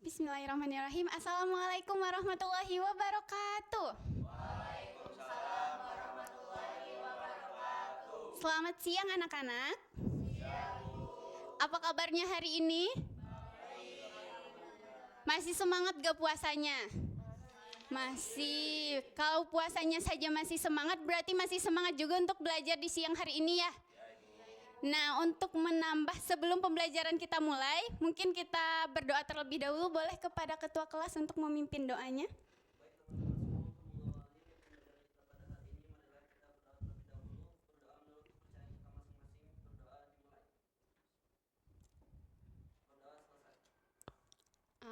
Bismillahirrahmanirrahim. Assalamualaikum warahmatullahi wabarakatuh. Waalaikumsalam warahmatullahi wabarakatuh. Selamat siang anak-anak. Siang, Bu. Apa kabarnya hari ini? Masih semangat gak puasanya? Masih. Kalau puasanya saja masih semangat, berarti masih semangat juga untuk belajar di siang hari ini ya. Nah, untuk menambah sebelum pembelajaran kita mulai, mungkin kita berdoa terlebih dahulu. Boleh kepada ketua kelas untuk memimpin doanya?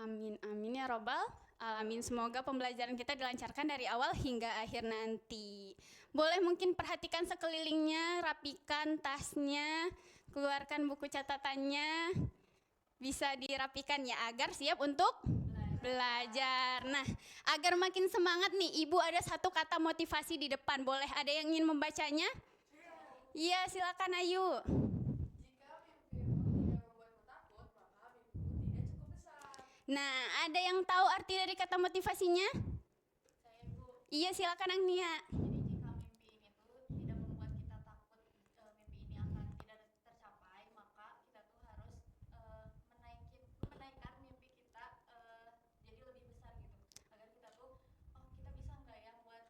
Amin, amin ya robbal alamin. Semoga pembelajaran kita dilancarkan dari awal hingga akhir nanti. Boleh mungkin perhatikan sekelilingnya, rapikan tasnya, keluarkan buku catatannya, bisa dirapikan ya agar siap untuk belajar. Nah, agar makin semangat nih, Ibu ada satu kata motivasi di depan. Boleh ada yang ingin membacanya? Iya, silakan Ayu. Nah, ada yang tahu arti dari kata motivasinya? Saya, Bu. Iya, silakan Agnia. Jadi jika mimpi ini tuh tidak membuat kita takut mimpi ini akan tidak tercapai, maka kita tuh harus menaikkan mimpi kita jadi lebih besar gitu. Agar kita tuh, kita bisa nggak ya buat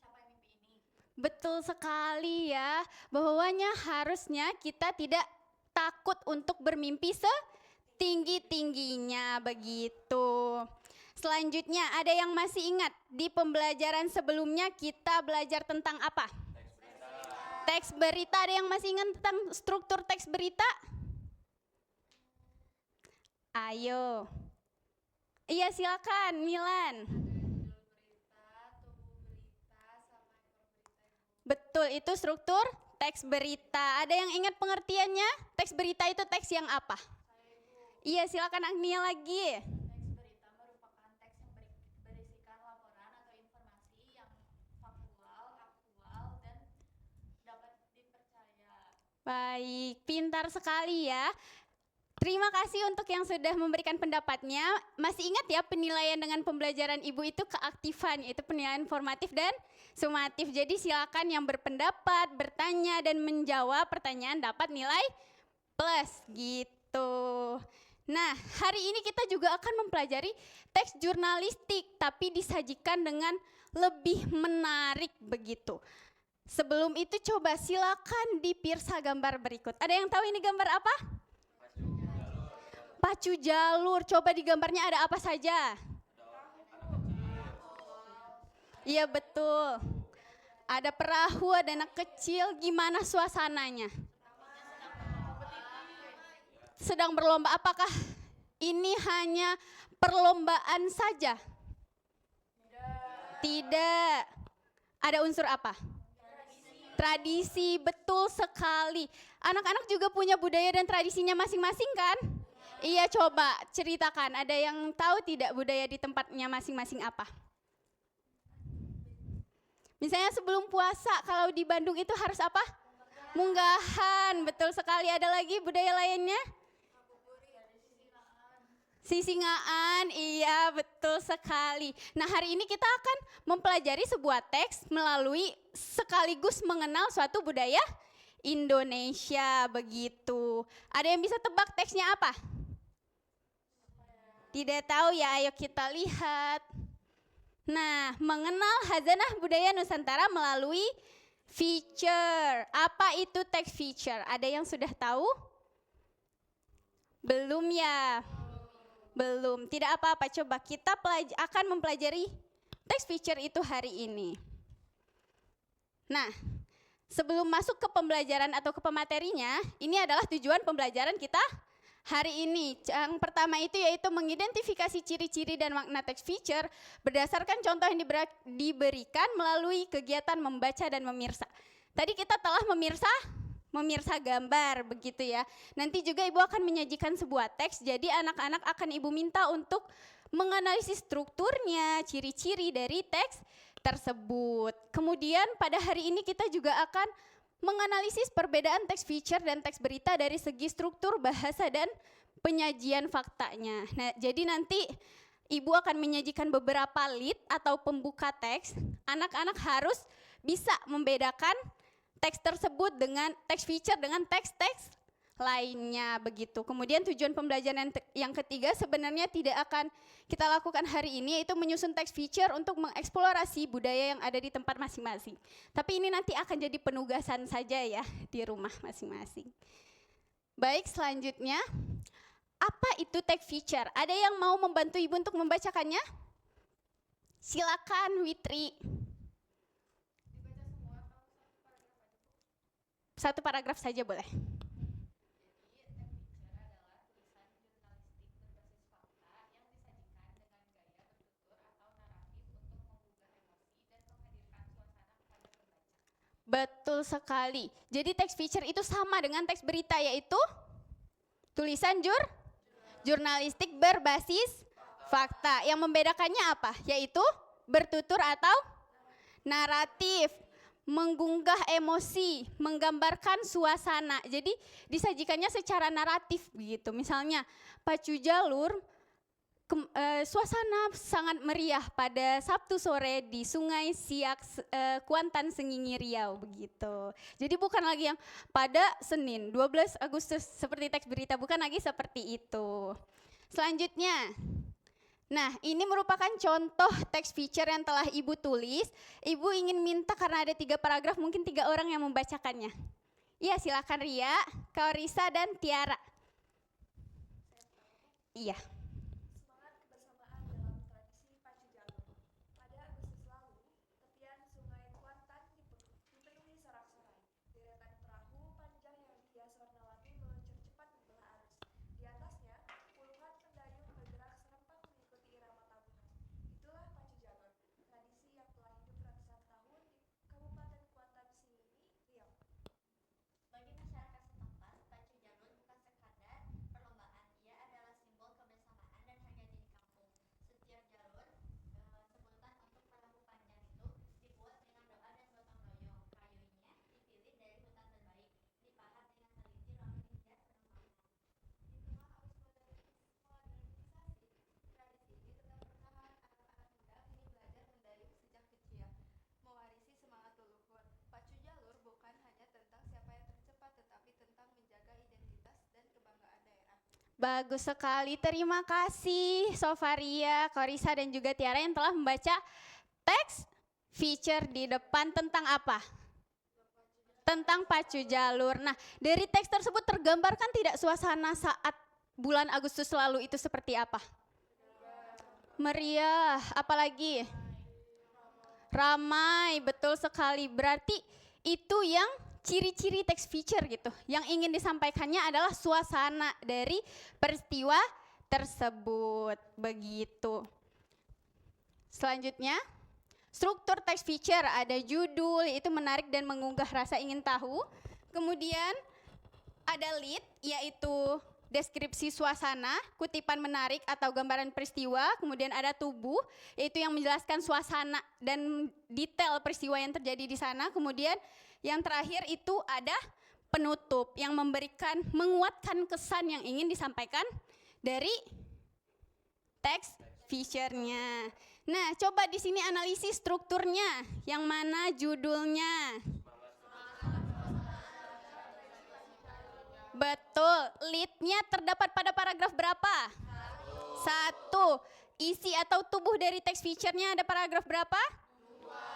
capai mimpi ini? Betul sekali ya, bahwanya harusnya kita tidak takut untuk bermimpi setinggi-tingginya begitu. Selanjutnya, ada yang masih ingat di pembelajaran sebelumnya kita belajar tentang apa? Teks berita. Ada yang masih ingat tentang struktur teks berita? Ayo. Iya, silakan Milan. Betul, itu struktur teks berita. Ada yang ingat pengertiannya? Teks berita itu teks yang apa? Iya, silakan Agnia lagi. Teks berita merupakan teks yang berisikan laporan atau informasi yang faktual, aktual, dan dapat dipercaya. Baik, pintar sekali ya. Terima kasih untuk yang sudah memberikan pendapatnya. Masih ingat ya penilaian dengan pembelajaran Ibu itu keaktifan, yaitu penilaian formatif dan sumatif. Jadi silakan yang berpendapat, bertanya, dan menjawab pertanyaan dapat nilai plus gitu. Nah, hari ini kita juga akan mempelajari teks jurnalistik, tapi disajikan dengan lebih menarik begitu. Sebelum itu coba silakan dipirsa gambar berikut. Ada yang tahu ini gambar apa? Pacu jalur. Coba di gambarnya ada apa saja? Iya betul. Ada perahu, ada anak kecil. Gimana suasananya? Sedang berlomba. Apakah ini hanya perlombaan saja? Tidak. Ada unsur apa? Tradisi, betul sekali. Anak-anak juga punya budaya dan tradisinya masing-masing kan? Iya, coba ceritakan. Ada yang tahu tidak budaya di tempatnya masing-masing apa? Misalnya sebelum puasa, kalau di Bandung itu harus apa? Munggahan, betul sekali. Ada lagi budaya lainnya? Sisingaan, iya betul sekali. Nah, hari ini kita akan mempelajari sebuah teks melalui sekaligus mengenal suatu budaya Indonesia begitu. Ada yang bisa tebak teksnya apa? Tidak tahu ya, ayo kita lihat. Nah, mengenal Khazanah Budaya Nusantara melalui feature. Apa itu teks feature? Ada yang sudah tahu? Belum ya? Belum, tidak apa-apa. Coba kita akan mempelajari teks feature itu hari ini. Nah, sebelum masuk ke pembelajaran atau ke pematerinya, ini adalah tujuan pembelajaran kita hari ini. Yang pertama itu yaitu mengidentifikasi ciri-ciri dan makna teks feature berdasarkan contoh yang diberikan melalui kegiatan membaca dan memirsa. Tadi kita telah memirsa gambar begitu ya. Nanti juga Ibu akan menyajikan sebuah teks, jadi anak-anak akan Ibu minta untuk menganalisis strukturnya, ciri-ciri dari teks tersebut. Kemudian pada hari ini kita juga akan menganalisis perbedaan teks feature dan teks berita dari segi struktur, bahasa, dan penyajian faktanya. Nah, jadi nanti Ibu akan menyajikan beberapa lead atau pembuka teks. Anak-anak harus bisa membedakan teks tersebut dengan teks feature dengan teks-teks lainnya begitu. Kemudian tujuan pembelajaran yang ketiga sebenarnya tidak akan kita lakukan hari ini, yaitu menyusun teks feature untuk mengeksplorasi budaya yang ada di tempat masing-masing. Tapi ini nanti akan jadi penugasan saja ya di rumah masing-masing. Baik, selanjutnya apa itu teks feature? Ada yang mau membantu Ibu untuk membacakannya? Silakan Witri. Dibaca semua atau Satu satu paragraf aja, Bu? paragraf saja boleh. Jadi, teks feature adalah tulisan jurnalistik berbasis fakta yang disajikan dengan gaya bertutur atau naratif untuk menggugah emosi dan menghadirkan suasana kepada pembaca. Betul sekali. Jadi teks feature itu sama dengan teks berita, yaitu tulisan jurnalistik berbasis fakta. Yang membedakannya apa? Yaitu bertutur atau naratif, mengunggah emosi, menggambarkan suasana. Jadi disajikannya secara naratif begitu. Misalnya Pacu Jalur, suasana sangat meriah pada Sabtu sore di Sungai Siak, Kuantan, Sengingi, Riau begitu. Jadi bukan lagi yang pada Senin 12 Agustus seperti teks berita, bukan lagi seperti itu. Selanjutnya, nah ini merupakan contoh teks feature yang telah Ibu tulis. Ibu ingin minta karena ada 3 paragraf, mungkin 3 orang yang membacakannya. Iya, silakan Ria, Kaurisa, dan Tiara. Iya. Semangat kebersamaan dalam tradisi Pacu Jalur. Pada Agustus lalu, tepian Sungai Kuantan dipenuhi sorak-sorai. Deretan perahu panjang yang hias warna-warni meluncur cepat membelah arus. Di atasnya, puluhan pendayung bergerak serempak mengikuti irama tabuhan. Itulah Pacu Jalur, tradisi yang telah hidup ratusan tahun di Kabupaten Kuantan, Sengingi, Riau. Bagi masyarakat setempat, Pacu Jalur bukan sekadar perlombaan, ia adalah simbol kebersamaan dan harga diri kampung. Setiap jalur, sebutan untuk perahu panjang itu dibuat dengan doa dan gotong royong. Kayunya dipilih dari hutan terbaik, dipahat dengan teliti lalu dihias penemangan. Di tengah arus modernisasi, tradisi ini tetap bertahan. Anak-anak muda kini belajar mendayung sejak kecil, mewarisi semangat leluhur. Pacu Jalur bukan hanya tentang siapa yang tercepat, tetapi tentang menjaga identitas dan kebanggaan daerah. Bagus sekali, terima kasih Sofaria, Korisa, dan juga Tiara yang telah membaca teks feature di depan tentang apa? Tentang Pacu Jalur. Nah, dari teks tersebut tergambarkan tidak suasana saat bulan Agustus lalu itu seperti apa? Meriah, apalagi? Ramai, betul sekali. Berarti itu yang ciri-ciri teks feature gitu. Yang ingin disampaikannya adalah suasana dari peristiwa tersebut. Begitu. Selanjutnya, struktur teks feature ada judul, yaitu menarik dan menggugah rasa ingin tahu. Kemudian ada lead, yaitu deskripsi suasana, kutipan menarik atau gambaran peristiwa. Kemudian ada tubuh, yaitu yang menjelaskan suasana dan detail peristiwa yang terjadi di sana. Kemudian yang terakhir itu ada penutup yang menguatkan kesan yang ingin disampaikan dari teks feature-nya. Nah, coba di sini analisis strukturnya. Yang mana judulnya? Betul, lead-nya terdapat pada paragraf berapa? 1. Isi atau tubuh dari teks feature-nya ada paragraf berapa?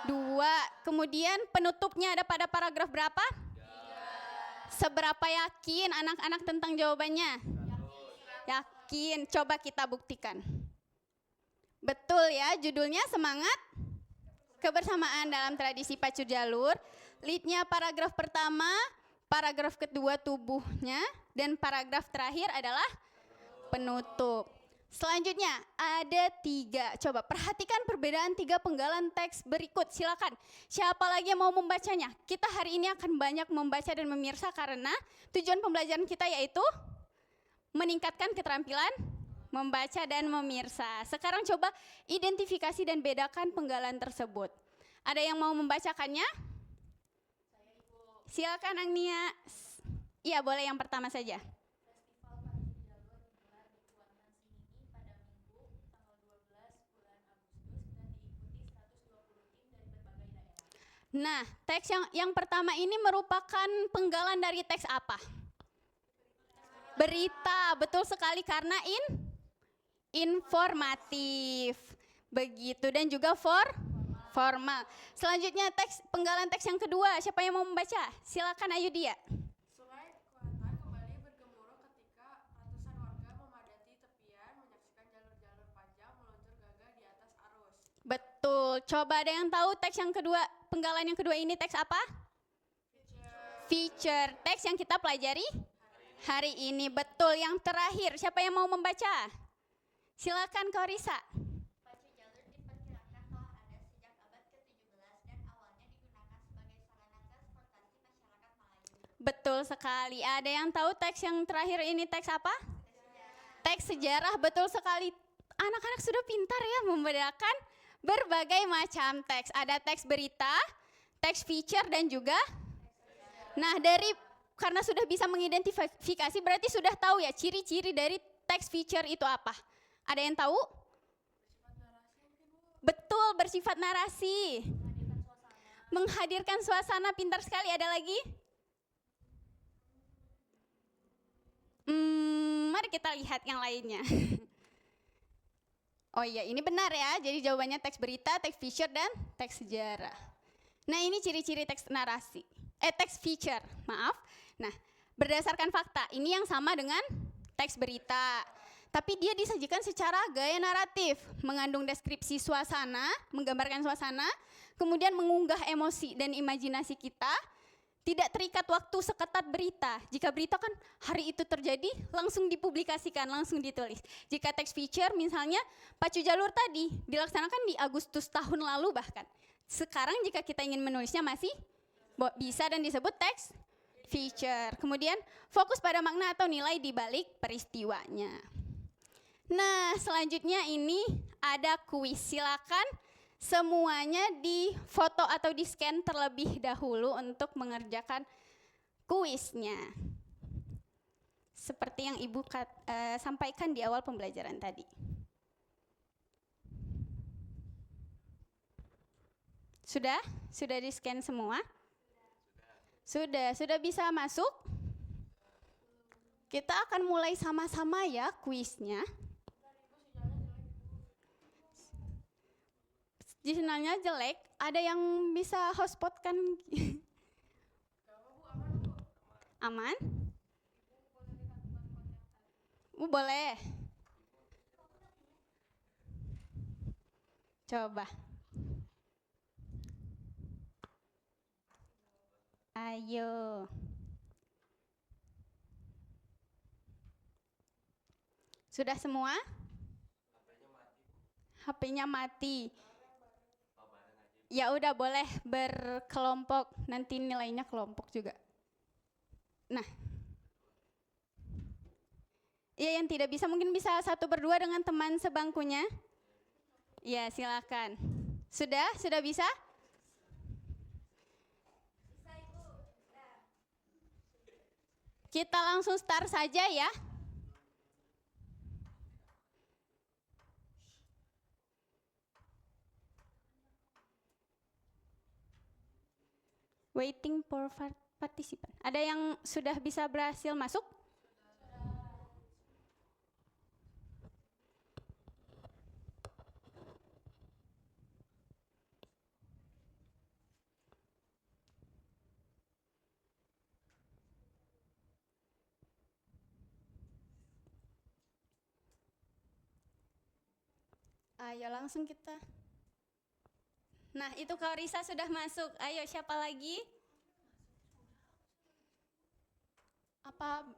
2. Kemudian penutupnya ada pada paragraf berapa? 3. Seberapa yakin anak-anak tentang jawabannya? Yakin. Coba kita buktikan. Betul ya, judulnya semangat kebersamaan dalam tradisi Pacu Jalur. Lead-nya paragraf pertama, paragraf kedua tubuhnya, dan paragraf terakhir adalah penutup. Selanjutnya ada 3. Coba perhatikan perbedaan 3 penggalan teks berikut. Silakan. Siapa lagi yang mau membacanya? Kita hari ini akan banyak membaca dan memirsa karena tujuan pembelajaran kita yaitu meningkatkan keterampilan membaca dan memirsa. Sekarang coba identifikasi dan bedakan penggalan tersebut. Ada yang mau membacakannya? Silakan Agnia. Iya, boleh yang pertama saja. Festival Pacu Jalur Nah, teks yang pertama ini merupakan penggalan dari teks apa? Berita, betul sekali karena informatif. Begitu dan juga formal. Selanjutnya penggalan teks yang kedua, siapa yang mau membaca? Silakan Ayu Dia. Sungai Kuantan kembali bergemuruh ketika ratusan warga memadati tepian menyaksikan jalur-jalur panjang meluncur gagah di atas arus. Betul. Coba ada yang tahu teks yang kedua, penggalan yang kedua ini teks apa? Feature. Teks yang kita pelajari hari ini. Betul. Yang terakhir, siapa yang mau membaca? Silakan Kak Risa. Pacu jalur diperkirakan telah ada sejak abad ke-17 dan awalnya digunakan sebagai sarana transportasi masyarakat Melayu. Betul sekali. Ada yang tahu teks yang terakhir ini teks apa? Teks sejarah. Betul sekali. Anak-anak sudah pintar ya membedakan berbagai macam teks. Ada teks berita, teks feature dan juga. Nah, karena sudah bisa mengidentifikasi berarti sudah tahu ya ciri-ciri dari teks feature itu apa? Ada yang tahu? Betul, bersifat narasi. Menghadirkan suasana, pintar sekali. Ada lagi? Mari kita lihat yang lainnya. Oh iya, ini benar ya. Jadi jawabannya teks berita, teks feature, dan teks sejarah. Nah, ini ciri-ciri teks narasi. Teks feature, maaf. Nah, berdasarkan fakta, ini yang sama dengan teks berita. Tapi dia disajikan secara gaya naratif, mengandung deskripsi suasana, menggambarkan suasana, kemudian mengunggah emosi dan imajinasi kita, tidak terikat waktu seketat berita. Jika berita kan hari itu terjadi, langsung dipublikasikan, langsung ditulis. Jika teks feature misalnya, pacu jalur tadi dilaksanakan di Agustus tahun lalu bahkan. Sekarang jika kita ingin menulisnya masih bisa dan disebut teks feature. Kemudian fokus pada makna atau nilai di balik peristiwanya. Nah, selanjutnya ini ada kuis. Silakan semuanya di foto atau di scan terlebih dahulu untuk mengerjakan kuisnya. Seperti yang Ibu sampaikan di awal pembelajaran tadi. Sudah? Sudah di scan semua? Sudah bisa masuk? Kita akan mulai sama-sama ya kuisnya. Sinyalnya jelek, ada yang bisa hotspot kan? Aman? Boleh. Coba. Ayo. Sudah semua? HP-nya mati. Ya udah boleh berkelompok, nanti nilainya kelompok juga. Nah, ya yang tidak bisa mungkin bisa 1 berdua dengan teman sebangkunya. Ya silakan. Sudah bisa? Kita langsung start saja ya. Waiting for participant. Ada yang sudah bisa berhasil masuk? Ayo langsung kita. Nah, itu Kak Risa sudah masuk. Ayo, siapa lagi? Apa?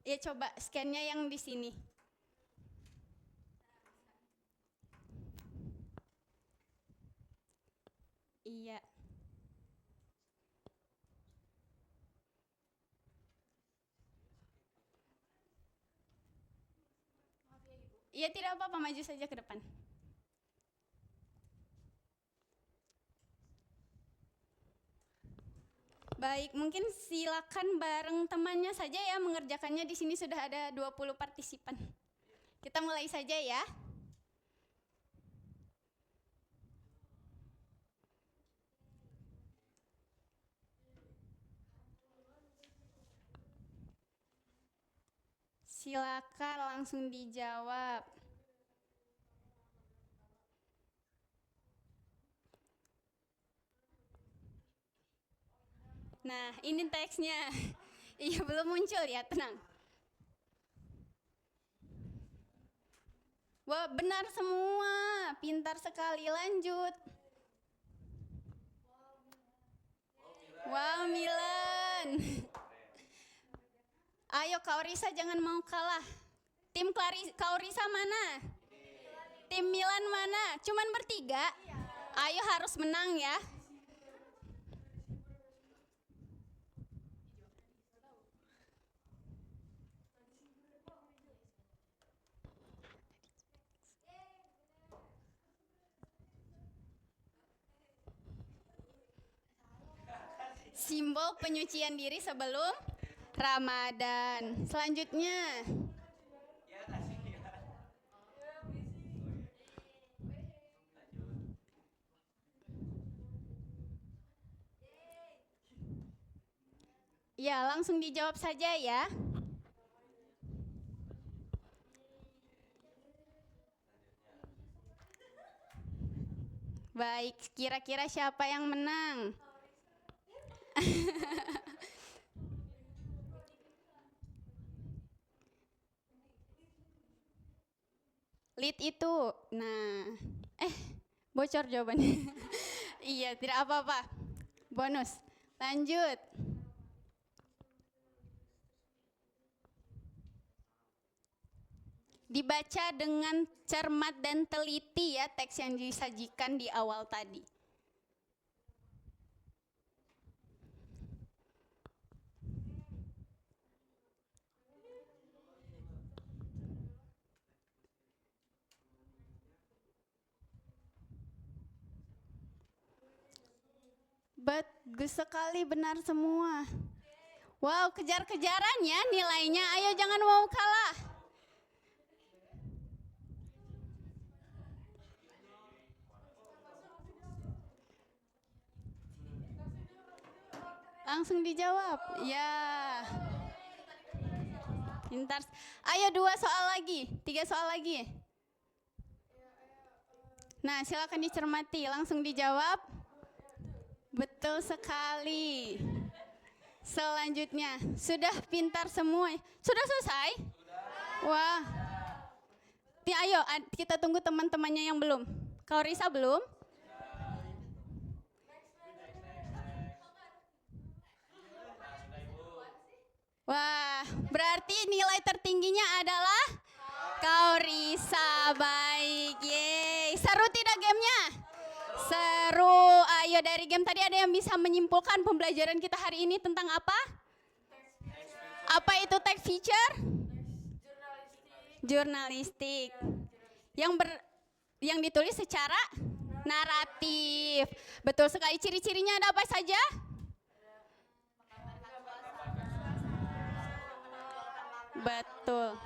Ya coba scan-nya yang di sini. Iya. Iya, tidak apa-apa, maju saja ke depan. Baik, mungkin silakan bareng temannya saja ya mengerjakannya. Di sini sudah ada 20 partisipan. Kita mulai saja ya. Silakan langsung dijawab. Nah, ini teksnya. Iya, belum muncul ya, tenang. Wah, benar semua. Pintar sekali, lanjut. Wow, Milan. Ayo Kak Orisa jangan mau kalah. Tim Kak Orisa mana? Tim Milan mana? Cuman bertiga. Ayo harus menang ya. Simbol penyucian diri sebelum Ramadan. Selanjutnya. Ya, langsung dijawab saja ya. Baik, kira-kira siapa yang menang? Lead itu. Nah, bocor jawabannya. Iya, tidak apa-apa. Bonus. Lanjut. Dibaca dengan cermat dan teliti ya teks yang disajikan di awal tadi. Bagus sekali, benar semua. Wow, kejar-kejaran ya nilainya. Ayo jangan mau kalah. Langsung dijawab. Ya. Pintar. Ayo 2 soal lagi, 3 soal lagi. Nah, silakan dicermati, langsung dijawab. Betul sekali. Selanjutnya, sudah pintar semua. Sudah selesai? Wah. Ayo kita tunggu teman-temannya yang belum. Kak Risa belum? Wah, berarti nilai tertingginya adalah Kak Risa. Baik, yeay. Seru tidak gamenya? Seru. Ayo dari game tadi ada yang bisa menyimpulkan pembelajaran kita hari ini tentang apa? Apa itu text feature? Jurnalistik. Yang ditulis secara naratif. Betul sekali. Ciri-cirinya ada apa saja? Betul.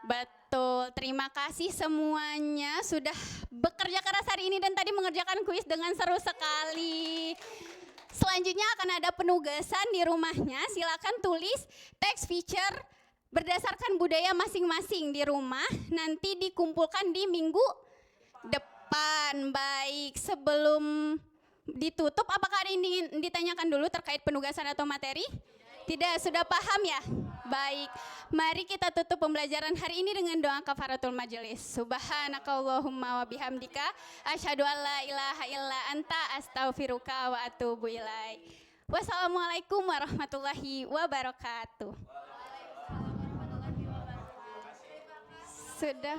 Betul, terima kasih semuanya sudah bekerja keras hari ini dan tadi mengerjakan kuis dengan seru sekali. Selanjutnya akan ada penugasan di rumahnya, silakan tulis text feature berdasarkan budaya masing-masing di rumah, nanti dikumpulkan di minggu depan. Baik, sebelum ditutup apakah ada yang ingin ditanyakan dulu terkait penugasan atau materi? Tidak, sudah paham ya? Baik, mari kita tutup pembelajaran hari ini dengan doa kafaratul majelis. Subhanakallahumma wa bihamdika asyhadu an la ilaha illa anta astaghfiruka wa atubu ilaik. Wassalamualaikum warahmatullahi wabarakatuh. Sudah